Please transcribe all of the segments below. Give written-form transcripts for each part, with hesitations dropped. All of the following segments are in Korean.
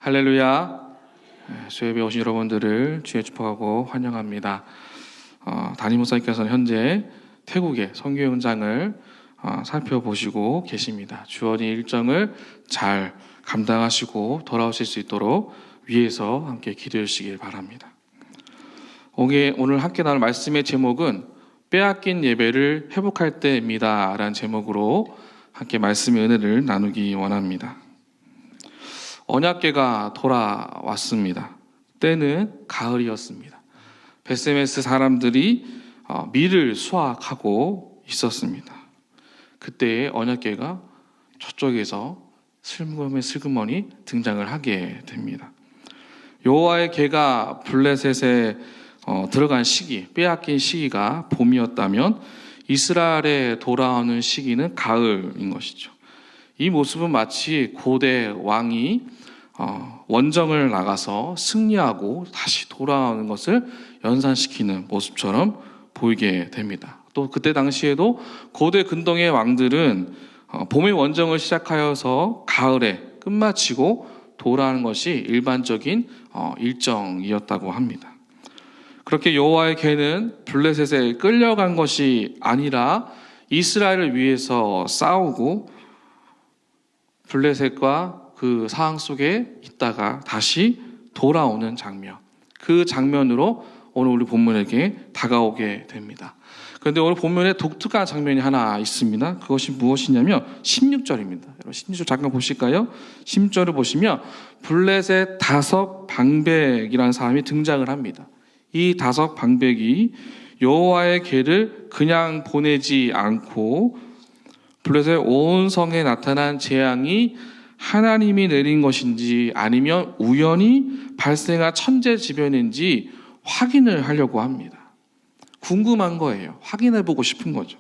할렐루야. 수협에 오신 여러분들을 주의 축복하고 환영합니다. 담임 목사님께서는 현재 태국의 선교 현장을 살펴보시고 계십니다. 주어진 일정을 잘 감당하시고 돌아오실 수 있도록 위에서 함께 기도해 주시길 바랍니다. 오늘 함께 나눌 말씀의 제목은 빼앗긴 예배를 회복할 때입니다 라는 제목으로 함께 말씀의 은혜를 나누기 원합니다. 언약궤가 돌아왔습니다. 때는 가을이었습니다. 베세메스 사람들이 밀을 수확하고 있었습니다. 그때 언약궤가 저쪽에서 슬그머니 등장을 하게 됩니다. 여호와의 궤가 블레셋에 들어간 시기, 빼앗긴 시기가 봄이었다면 이스라엘에 돌아오는 시기는 가을인 것이죠. 이 모습은 마치 고대 왕이 원정을 나가서 승리하고 다시 돌아오는 것을 연상시키는 모습처럼 보이게 됩니다. 또 그때 당시에도 고대 근동의 왕들은 봄의 원정을 시작하여서 가을에 끝마치고 돌아오는 것이 일반적인 일정이었다고 합니다. 그렇게 여호와의 궤는 블레셋에 끌려간 것이 아니라 이스라엘을 위해서 싸우고 블레셋과 그 상황 속에 있다가 다시 돌아오는 장면, 그 장면으로 오늘 우리 본문에게 다가오게 됩니다. 그런데 오늘 본문에 독특한 장면이 하나 있습니다. 그것이 무엇이냐면 16절입니다. 여러분 16절 잠깐 보실까요? 16절을 보시면 블레셋 다섯 방백이라는 사람이 등장을 합니다. 이 다섯 방백이 여호와의 궤를 그냥 보내지 않고 블레셋 온 성에 나타난 재앙이 하나님이 내린 것인지 아니면 우연히 발생한 천재지변인지 확인을 하려고 합니다. 궁금한 거예요. 확인해보고 싶은 거죠.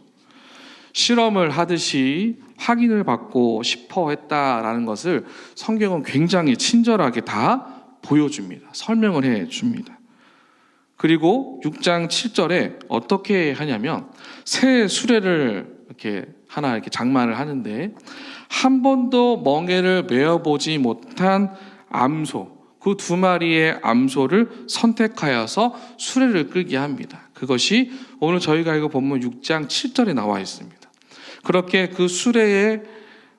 실험을 하듯이 확인을 받고 싶어 했다라는 것을 성경은 굉장히 친절하게 다 보여줍니다. 설명을 해줍니다. 그리고 6장 7절에 어떻게 하냐면 새 수레를 이렇게 장만을 하는데 한 번도 멍에를 메어보지 못한 암소, 그 두 마리의 암소를 선택하여서 수레를 끌게 합니다. 그것이 오늘 저희가 읽은 본문 6장 7절에 나와 있습니다. 그렇게 그 수레에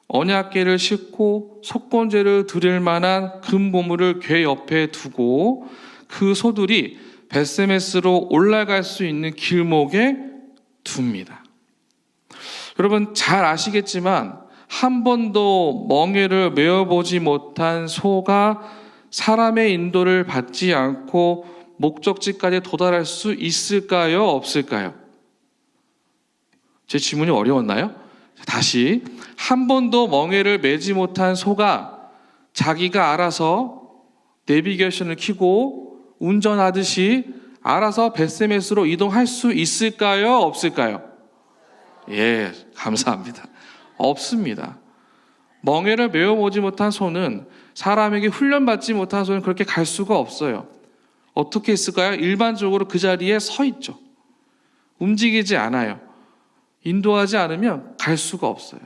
언약궤를 싣고 속건제를 드릴 만한 금보물을 궤 옆에 두고 그 소들이 베세메스로 올라갈 수 있는 길목에 둡니다. 여러분 잘 아시겠지만 한 번도 멍에를 메어보지 못한 소가 사람의 인도를 받지 않고 목적지까지 도달할 수 있을까요? 없을까요? 제 질문이 어려웠나요? 다시, 한 번도 멍에를 메지 못한 소가 자기가 알아서 내비게이션을 켜고 운전하듯이 알아서 베세메스로 이동할 수 있을까요? 없을까요? 예, 감사합니다. 없습니다. 멍에를 메어보지 못한 소는 사람에게 훈련받지 못한 소는 그렇게 갈 수가 없어요. 어떻게 있을까요? 일반적으로 그 자리에 서 있죠. 움직이지 않아요. 인도하지 않으면 갈 수가 없어요.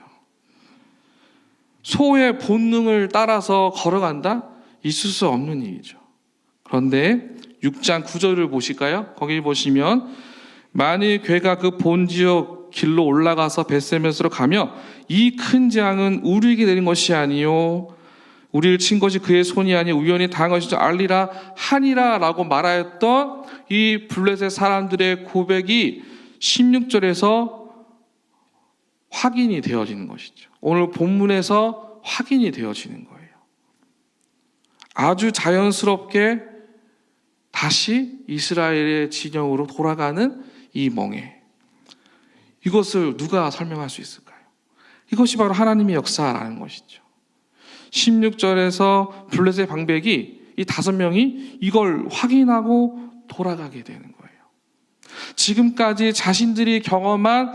소의 본능을 따라서 걸어간다? 있을 수 없는 일이죠. 그런데 6장 9절을 보실까요? 거기 보시면 만일 궤가 그 본지역 길로 올라가서 베세메스로 가며 이 큰 재앙은 우리에게 내린 것이 아니요 우리를 친 것이 그의 손이 아니 우연히 당한 것이죠 알리라 하니라 라고 말하였던 이 블레셋 사람들의 고백이 16절에서 확인이 되어지는 것이죠. 오늘 본문에서 확인이 되어지는 거예요. 아주 자연스럽게 다시 이스라엘의 진영으로 돌아가는 이 멍에, 이것을 누가 설명할 수 있을까요? 이것이 바로 하나님의 역사라는 것이죠. 16절에서 블레셋 방백이 이 5명이 이걸 확인하고 돌아가게 되는 거예요. 지금까지 자신들이 경험한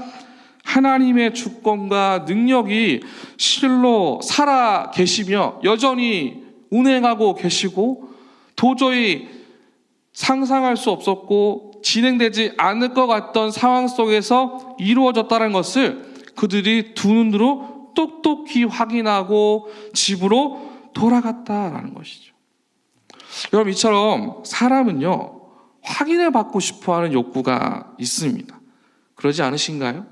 하나님의 주권과 능력이 실로 살아 계시며 여전히 운행하고 계시고 도저히 상상할 수 없었고 진행되지 않을 것 같던 상황 속에서 이루어졌다는 것을 그들이 두 눈으로 똑똑히 확인하고 집으로 돌아갔다라는 것이죠. 여러분, 이처럼 사람은요, 확인을 받고 싶어하는 욕구가 있습니다. 그러지 않으신가요?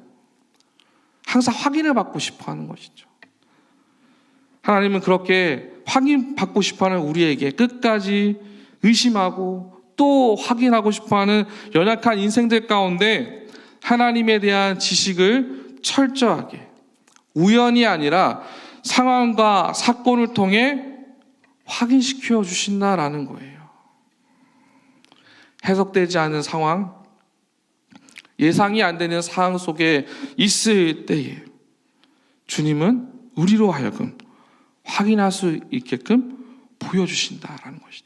항상 확인을 받고 싶어하는 것이죠. 하나님은 그렇게 확인받고 싶어하는 우리에게 끝까지 의심하고 또 확인하고 싶어하는 연약한 인생들 가운데 하나님에 대한 지식을 철저하게, 우연이 아니라 상황과 사건을 통해 확인시켜 주신다라는 거예요. 해석되지 않은 상황, 예상이 안 되는 상황 속에 있을 때에 주님은 우리로 하여금 확인할 수 있게끔 보여주신다라는 것이죠.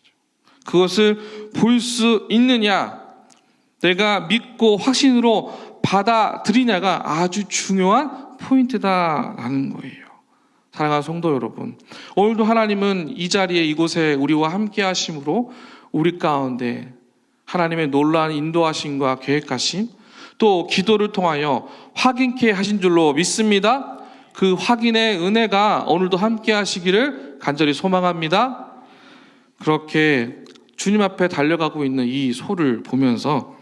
그것을 볼 수 있느냐, 내가 믿고 확신으로 받아들이냐가 아주 중요한 포인트다라는 거예요. 사랑하는 성도 여러분, 오늘도 하나님은 이 자리에, 이곳에 우리와 함께 하심으로 우리 가운데 하나님의 놀라운 인도하심과 계획하심, 또 기도를 통하여 확인케 하신 줄로 믿습니다. 그 확인의 은혜가 오늘도 함께 하시기를 간절히 소망합니다. 그렇게 주님 앞에 달려가고 있는 이 소를 보면서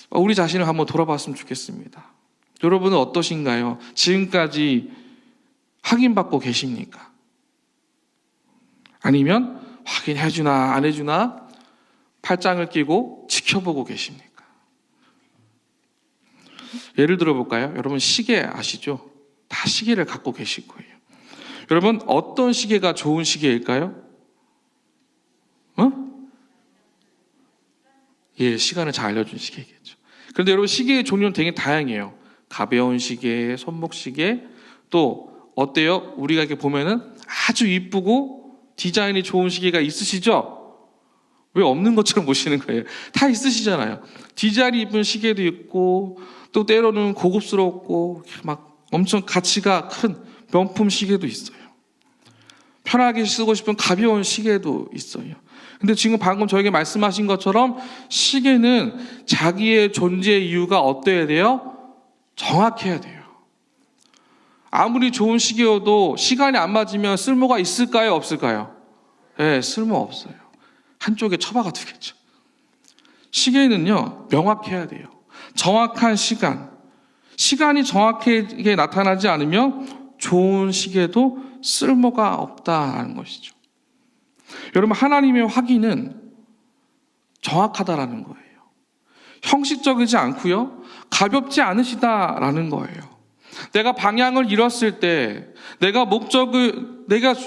우리 자신을 한번 돌아봤으면 좋겠습니다. 여러분은 어떠신가요? 지금까지 확인받고 계십니까? 아니면 확인해주나 안 해주나 팔짱을 끼고 지켜보고 계십니까? 예를 들어 볼까요? 여러분, 시계 아시죠? 다 시계를 갖고 계실 거예요. 여러분, 어떤 시계가 좋은 시계일까요? 예, 시간을 잘 알려준 시계겠죠. 그런데 여러분, 시계의 종류는 되게 다양해요. 가벼운 시계, 손목 시계, 또 어때요? 우리가 이렇게 보면은 아주 이쁘고 디자인이 좋은 시계가 있으시죠? 왜 없는 것처럼 보시는 거예요? 다 있으시잖아요. 디자인이 이쁜 시계도 있고, 또 때로는 고급스럽고 막 엄청 가치가 큰 명품 시계도 있어요. 편하게 쓰고 싶은 가벼운 시계도 있어요. 근데 지금 방금 저에게 말씀하신 것처럼 시계는 자기의 존재 이유가 어때야 돼요? 정확해야 돼요. 아무리 좋은 시계여도 시간이 안 맞으면 쓸모가 있을까요? 없을까요? 네, 쓸모 없어요. 한쪽에 처박아 두겠죠. 시계는요, 명확해야 돼요. 정확한 시간이 정확하게 나타나지 않으면 좋은 시계도 쓸모가 없다는 것이죠. 여러분, 하나님의 확인은 정확하다라는 거예요. 형식적이지 않고요, 가볍지 않으시다라는 거예요. 내가 방향을 잃었을 때, 내가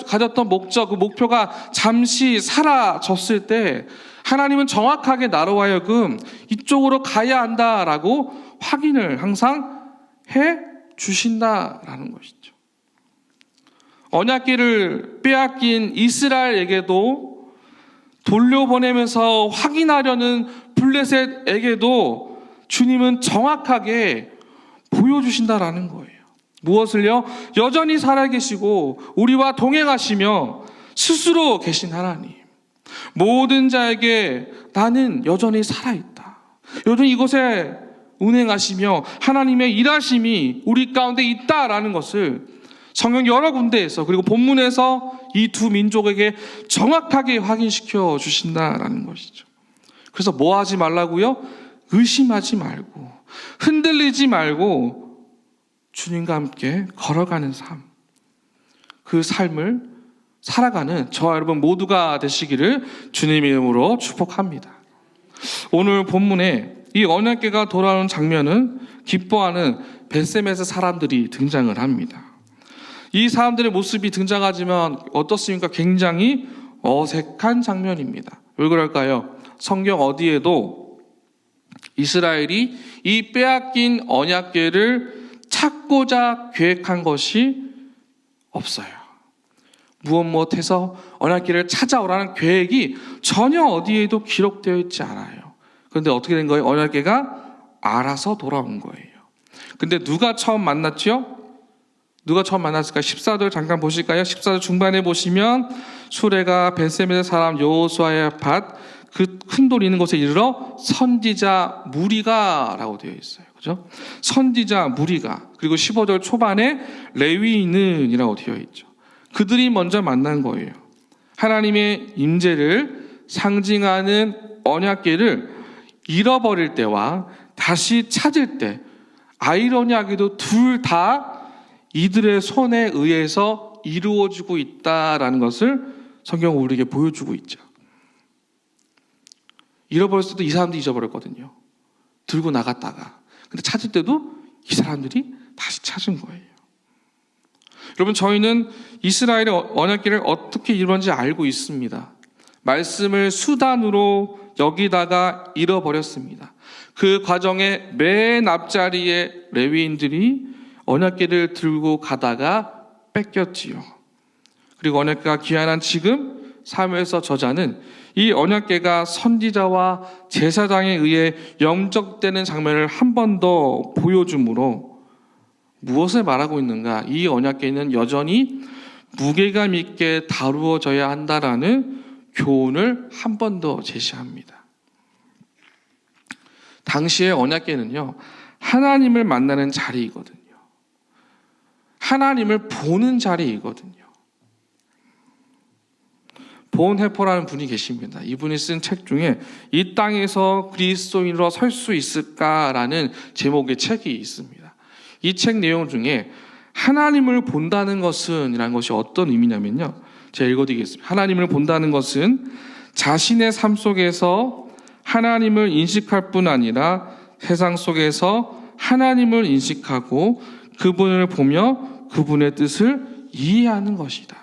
가졌던 목적, 그 목표가 잠시 사라졌을 때 하나님은 정확하게 나로 하여금 이쪽으로 가야 한다라고 확인을 항상 해 주신다라는 것이죠. 언약궤를 빼앗긴 이스라엘에게도 돌려보내면서 확인하려는 블레셋에게도 주님은 정확하게 보여주신다라는 거예요. 무엇을요? 여전히 살아계시고 우리와 동행하시며 스스로 계신 하나님, 모든 자에게 나는 여전히 살아있다, 여전히 이곳에 운행하시며 하나님의 일하심이 우리 가운데 있다라는 것을 성경 여러 군데에서, 그리고 본문에서 이 두 민족에게 정확하게 확인시켜 주신다라는 것이죠. 그래서 뭐 하지 말라고요? 의심하지 말고 흔들리지 말고 주님과 함께 걸어가는 삶, 그 삶을 살아가는 저와 여러분 모두가 되시기를 주님의 이름으로 축복합니다. 오늘 본문에 이 언약궤가 돌아오는 장면은 기뻐하는 벳세메스 사람들이 등장을 합니다. 이 사람들의 모습이 등장하지만 어떻습니까? 굉장히 어색한 장면입니다. 왜 그럴까요? 성경 어디에도 이스라엘이 이 빼앗긴 언약궤를 찾고자 계획한 것이 없어요. 무엇 못해서 언약궤를 찾아오라는 계획이 전혀 어디에도 기록되어 있지 않아요. 그런데 어떻게 된 거예요? 언약궤가 알아서 돌아온 거예요. 근데 누가 처음 만났죠? 누가 처음 만났을까요? 14절 잠깐 보실까요? 14절 중반에 보시면 수레가 벳세메스 사람 여호수아의 밭 그 큰 돌 있는 곳에 이르러 선지자 무리가라고 되어 있어요. 그죠? 선지자 무리가. 그리고 15절 초반에 레위인이라고 되어 있죠. 그들이 먼저 만난 거예요. 하나님의 임재를 상징하는 언약궤를 잃어버릴 때와 다시 찾을 때, 아이러니하게도 둘 다 이들의 손에 의해서 이루어지고 있다라는 것을 성경은 우리에게 보여주고 있죠. 잃어버렸을 때도 이 사람들이 잊어버렸거든요. 들고 나갔다가. 근데 찾을 때도 이 사람들이 다시 찾은 거예요. 여러분, 저희는 이스라엘의 언약궤를 어떻게 이루었는지 알고 있습니다. 말씀을 수단으로 여기다가 잃어버렸습니다. 그 과정에 맨 앞자리에 레위인들이 언약궤를 들고 가다가 뺏겼지요. 그리고 언약궤가 귀환한 지금 사무엘서 저자는 이 언약궤가 선지자와 제사장에 의해 영접되는 장면을 한 번 더 보여주므로 무엇을 말하고 있는가? 이 언약궤는 여전히 무게감 있게 다루어져야 한다라는 교훈을 한 번 더 제시합니다. 당시의 언약궤는요, 하나님을 만나는 자리이거든요. 하나님을 보는 자리이거든요. 본헤퍼라는 분이 계십니다. 이분이 쓴 책 중에 이 땅에서 그리스도인으로 설 수 있을까라는 제목의 책이 있습니다. 이 책 내용 중에 하나님을 본다는 것은 이라는 것이 어떤 의미냐면요, 제가 읽어드리겠습니다. 하나님을 본다는 것은 자신의 삶 속에서 하나님을 인식할 뿐 아니라 세상 속에서 하나님을 인식하고 그분을 보며 그분의 뜻을 이해하는 것이다.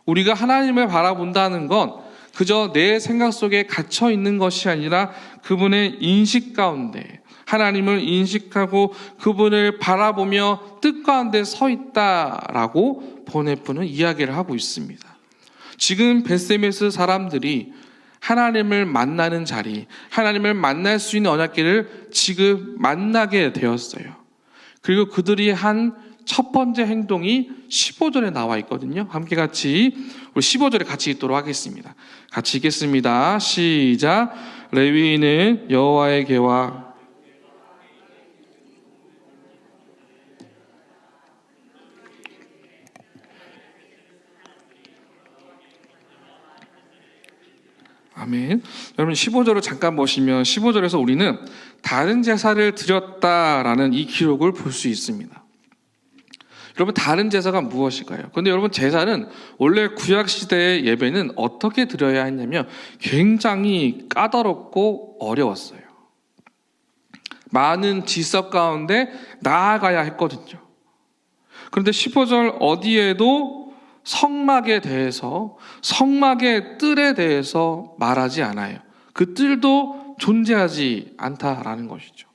우리가 하나님을 바라본다는 건 그저 내 생각 속에 갇혀 있는 것이 아니라 그분의 인식 가운데 하나님을 인식하고 그분을 바라보며 뜻 가운데 서 있다라고 본헤프는 이야기를 하고 있습니다. 지금 벳세메스 사람들이 하나님을 만나는 자리, 하나님을 만날 수 있는 언약궤를 지금 만나게 되었어요. 그리고 그들이 한 첫 번째 행동이 15절에 나와 있거든요. 함께 같이 우리 15절에 같이 읽도록 하겠습니다. 같이 읽겠습니다. 시작. 레위인은 여호와의 궤와 아멘. 여러분 15절을 잠깐 보시면 15절에서 우리는 다른 제사를 드렸다라는 이 기록을 볼 수 있습니다. 여러분, 다른 제사가 무엇일까요? 그런데 여러분, 제사는 원래 구약시대의 예배는 어떻게 드려야 했냐면 굉장히 까다롭고 어려웠어요. 많은 지석 가운데 나아가야 했거든요. 그런데 15절 어디에도 성막에 대해서, 성막의 뜰에 대해서 말하지 않아요. 그 뜰도 존재하지 않다라는 것이죠.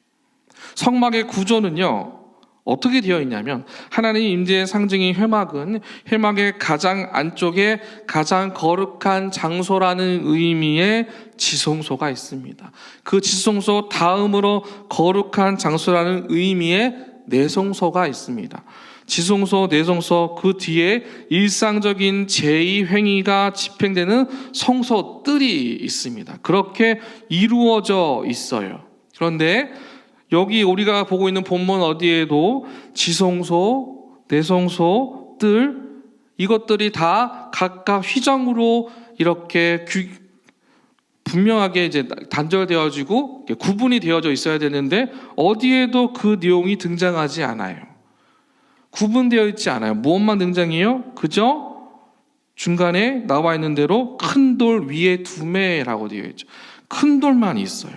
성막의 구조는요, 어떻게 되어 있냐면 하나님의 임재의 상징인 회막은 회막의 가장 안쪽에 가장 거룩한 장소라는 의미의 지성소가 있습니다. 그 지성소 다음으로 거룩한 장소라는 의미의 내성소가 있습니다. 지성소, 내성소, 그 뒤에 일상적인 제2행위가 집행되는 성소뜰이 있습니다. 그렇게 이루어져 있어요. 그런데 여기 우리가 보고 있는 본문 어디에도 지성소, 내성소, 뜰, 이것들이 다 각각 휘정으로 이렇게 분명하게 이제 단절되어지고 구분이 되어져 있어야 되는데 어디에도 그 내용이 등장하지 않아요. 구분되어 있지 않아요. 무엇만 등장해요? 그저 중간에 나와 있는 대로 큰 돌 위에 두매라고 되어 있죠. 큰 돌만 있어요.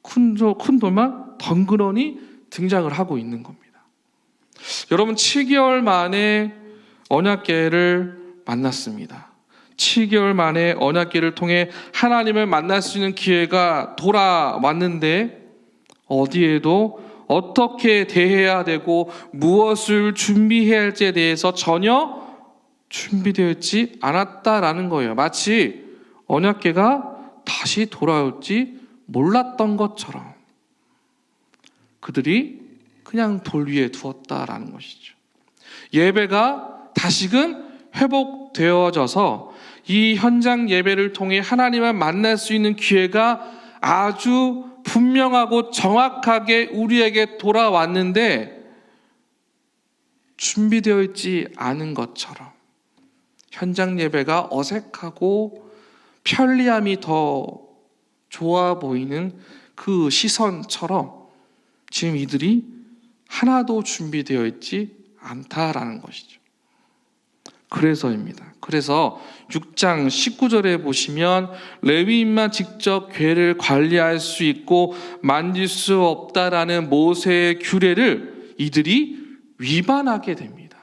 큰 돌만 덩그러니 등장을 하고 있는 겁니다. 여러분, 7개월 만에 언약궤를 만났습니다. 7개월 만에 언약궤를 통해 하나님을 만날 수 있는 기회가 돌아왔는데 어디에도 어떻게 대해야 되고 무엇을 준비해야 할지에 대해서 전혀 준비되어 있지 않았다라는 거예요. 마치 언약궤가 다시 돌아올지 몰랐던 것처럼 그들이 그냥 돌 위에 두었다라는 것이죠. 예배가 다시금 회복되어져서 이 현장 예배를 통해 하나님을 만날 수 있는 기회가 아주 분명하고 정확하게 우리에게 돌아왔는데 준비되어 있지 않은 것처럼 현장 예배가 어색하고 편리함이 더 좋아 보이는 그 시선처럼 지금 이들이 하나도 준비되어 있지 않다라는 것이죠. 그래서입니다. 그래서 6장 19절에 보시면 레위인만 직접 궤를 관리할 수 있고 만질 수 없다라는 모세의 규례를 이들이 위반하게 됩니다.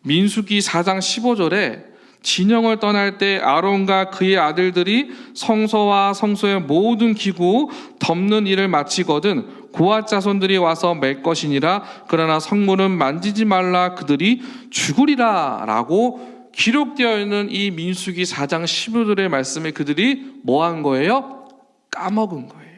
민수기 4장 15절에 진영을 떠날 때 아론과 그의 아들들이 성소와 성소의 모든 기구 덮는 일을 마치거든 고앗 자손들이 와서 맬 것이니라. 그러나 성물은 만지지 말라. 그들이 죽으리라 라고 기록되어 있는 이 민수기 4장 15절의 말씀에 그들이 뭐 한 거예요? 까먹은 거예요.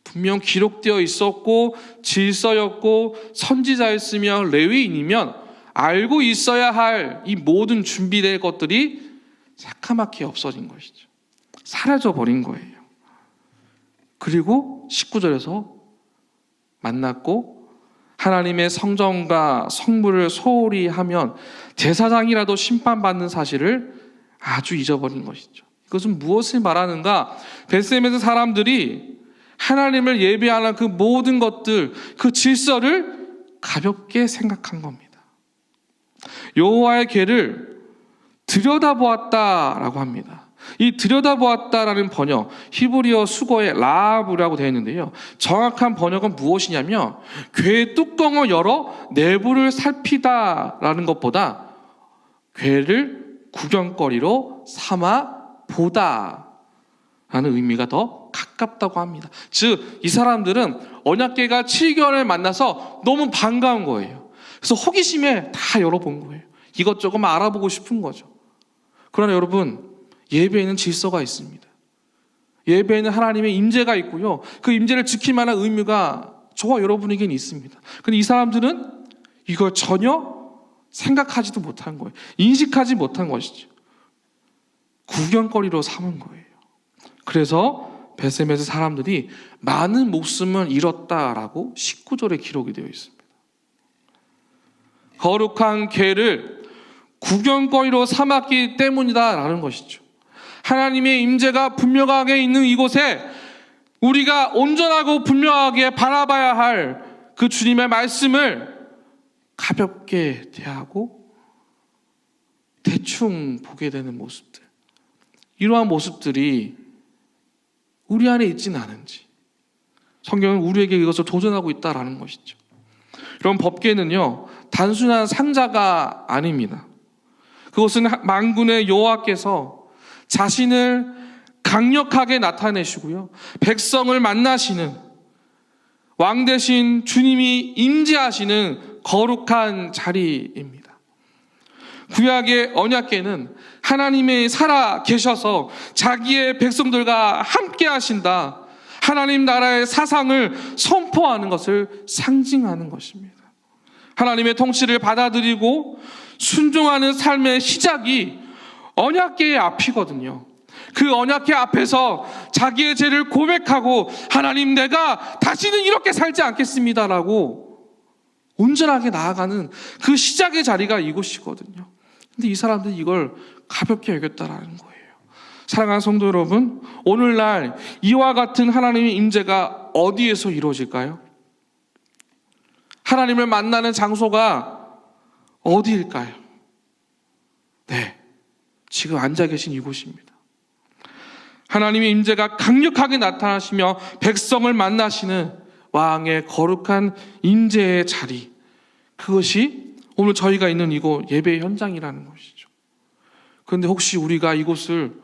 분명 기록되어 있었고 질서였고 선지자였으며 레위인이면 알고 있어야 할 이 모든 준비될 것들이 새카맣게 없어진 것이죠. 사라져버린 거예요. 그리고 19절에서 만났고 하나님의 성전과 성물을 소홀히 하면 제사장이라도 심판받는 사실을 아주 잊어버린 것이죠. 이것은 무엇을 말하는가? 벳셈에서 사람들이 하나님을 예배하는 그 모든 것들, 그 질서를 가볍게 생각한 겁니다. 여호와의 궤를 들여다보았다라고 합니다. 이 들여다보았다라는 번역, 히브리어 수거에 라브라고 되어 있는데요. 정확한 번역은 무엇이냐면 궤의 뚜껑을 열어 내부를 살피다라는 것보다 궤를 구경거리로 삼아 보다라는 의미가 더 가깝다고 합니다. 즉, 이 사람들은 언약궤가 7개월을 만나서 너무 반가운 거예요. 그래서 호기심에 다 열어본 거예요. 이것저것 알아보고 싶은 거죠. 그러나 여러분, 예배에는 질서가 있습니다. 예배에는 하나님의 임재가 있고요. 그 임재를 지킬 만한 의무가 저와 여러분에게는 있습니다. 그런데 이 사람들은 이걸 전혀 생각하지도 못한 거예요. 인식하지 못한 것이죠. 구경거리로 삼은 거예요. 그래서 벳셈에서 사람들이 많은 목숨을 잃었다라고 19절에 기록이 되어 있습니다. 거룩한 궤를 구경거리로 삼았기 때문이다라는 것이죠. 하나님의 임재가 분명하게 있는 이곳에 우리가 온전하고 분명하게 바라봐야 할 그 주님의 말씀을 가볍게 대하고 대충 보게 되는 모습들, 이러한 모습들이 우리 안에 있지는 않은지 성경은 우리에게 이것을 도전하고 있다라는 것이죠. 이런 법궤는요, 단순한 상자가 아닙니다. 그것은 만군의 여호와께서 자신을 강력하게 나타내시고요, 백성을 만나시는 왕 대신 주님이 임재하시는 거룩한 자리입니다. 구약의 언약궤는 하나님이 살아 계셔서 자기의 백성들과 함께 하신다, 하나님 나라의 사상을 선포하는 것을 상징하는 것입니다. 하나님의 통치를 받아들이고 순종하는 삶의 시작이 언약궤의 앞이거든요. 그 언약궤 앞에서 자기의 죄를 고백하고 하나님, 내가 다시는 이렇게 살지 않겠습니다라고 온전하게 나아가는 그 시작의 자리가 이곳이거든요. 근데 이 사람들이 이걸 가볍게 여겼다라는 거예요. 사랑하는 성도 여러분, 오늘날 이와 같은 하나님의 임재가 어디에서 이루어질까요? 하나님을 만나는 장소가 어디일까요? 네, 지금 앉아 계신 이곳입니다. 하나님의 임재가 강력하게 나타나시며 백성을 만나시는 왕의 거룩한 임재의 자리, 그것이 오늘 저희가 있는 이곳 예배 현장이라는 것이죠. 그런데 혹시 우리가 이곳을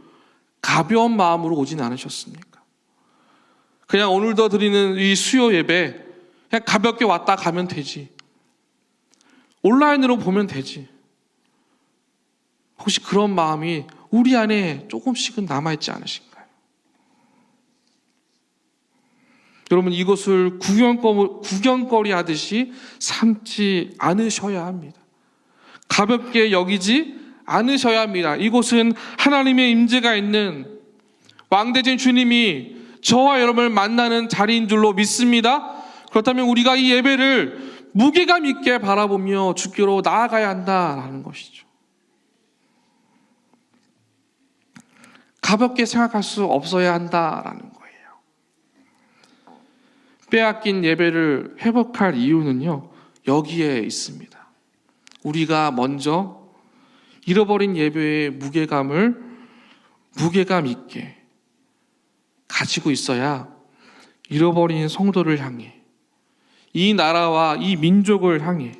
가벼운 마음으로 오진 않으셨습니까? 그냥 오늘도 드리는 이 수요 예배 그냥 가볍게 왔다 가면 되지, 온라인으로 보면 되지, 혹시 그런 마음이 우리 안에 조금씩은 남아있지 않으신가요? 여러분, 이것을 구경거리 하듯이 삼지 않으셔야 합니다. 가볍게 여기지 않으셔야 합니다. 이곳은 하나님의 임재가 있는 왕대신 주님이 저와 여러분을 만나는 자리인 줄로 믿습니다. 그렇다면 우리가 이 예배를 무게감 있게 바라보며 주께로 나아가야 한다라는 것이죠. 가볍게 생각할 수 없어야 한다라는 거예요. 빼앗긴 예배를 회복할 이유는요, 여기에 있습니다. 우리가 먼저 잃어버린 예배의 무게감 있게 가지고 있어야 잃어버린 성도를 향해, 이 나라와 이 민족을 향해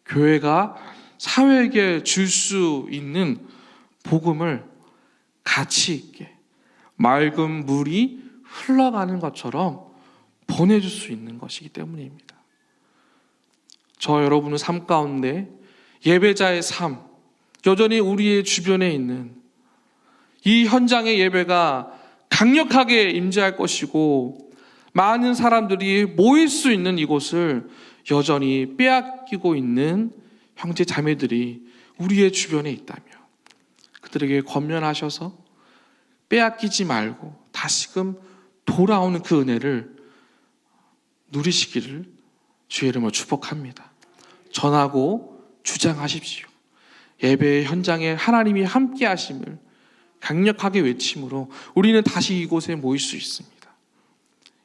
교회가 사회에게 줄 수 있는 복음을 가치 있게 맑은 물이 흘러가는 것처럼 보내줄 수 있는 것이기 때문입니다. 저 여러분의 삶 가운데 예배자의 삶, 여전히 우리의 주변에 있는 이 현장의 예배가 강력하게 임재할 것이고, 많은 사람들이 모일 수 있는 이곳을 여전히 빼앗기고 있는 형제 자매들이 우리의 주변에 있다면 그들에게 권면하셔서 빼앗기지 말고 다시금 돌아오는 그 은혜를 누리시기를 주의 이름으로 축복합니다. 전하고 주장하십시오. 예배의 현장에 하나님이 함께 하심을 강력하게 외침으로 우리는 다시 이곳에 모일 수 있습니다.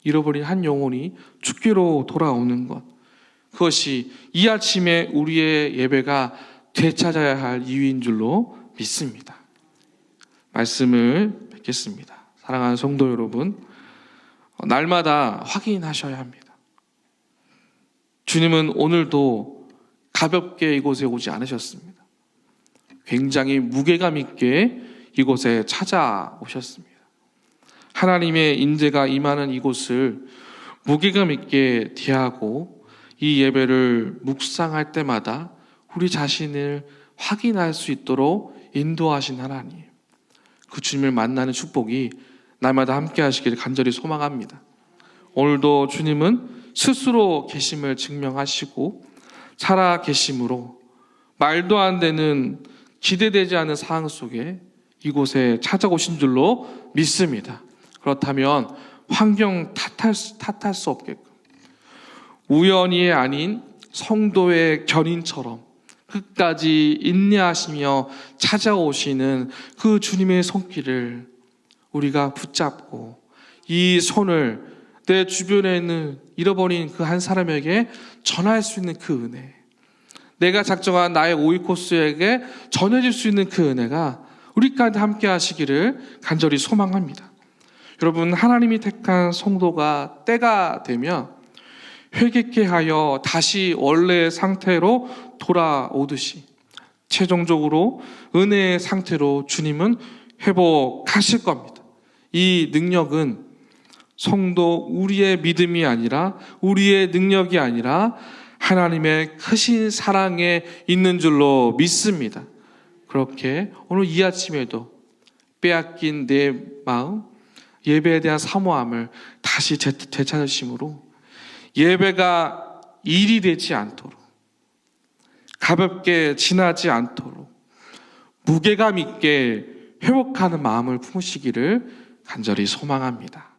잃어버린 한 영혼이 주께로 돌아오는 것, 그것이 이 아침에 우리의 예배가 되찾아야 할 이유인 줄로 믿습니다. 말씀을 뵙겠습니다. 사랑하는 성도 여러분, 날마다 확인하셔야 합니다. 주님은 오늘도 가볍게 이곳에 오지 않으셨습니다. 굉장히 무게감 있게 이곳에 찾아오셨습니다. 하나님의 인재가 임하는 이곳을 무게감 있게 대하고 이 예배를 묵상할 때마다 우리 자신을 확인할 수 있도록 인도하신 하나님, 그 주님을 만나는 축복이 날마다 함께 하시기를 간절히 소망합니다. 오늘도 주님은 스스로 계심을 증명하시고 살아 계심으로 말도 안 되는, 기대되지 않은 상황 속에 이곳에 찾아오신 줄로 믿습니다. 그렇다면 환경 탓할 수 없게끔 우연이 아닌 성도의 견인처럼 끝까지 인내하시며 찾아오시는 그 주님의 손길을 우리가 붙잡고 이 손을 내 주변에 있는 잃어버린 그 한 사람에게 전할 수 있는 그 은혜, 내가 작정한 나의 오이코스에게 전해질 수 있는 그 은혜가 우리까지 함께 하시기를 간절히 소망합니다. 여러분, 하나님이 택한 성도가 때가 되면 회개케 하여 다시 원래의 상태로 돌아오듯이 최종적으로 은혜의 상태로 주님은 회복하실 겁니다. 이 능력은 성도 우리의 믿음이 아니라, 우리의 능력이 아니라 하나님의 크신 사랑에 있는 줄로 믿습니다. 그렇게 오늘 이 아침에도 빼앗긴 내 마음, 예배에 대한 사모함을 다시 되찾으심으로 예배가 일이 되지 않도록, 가볍게 지나지 않도록 무게감 있게 회복하는 마음을 품으시기를 간절히 소망합니다.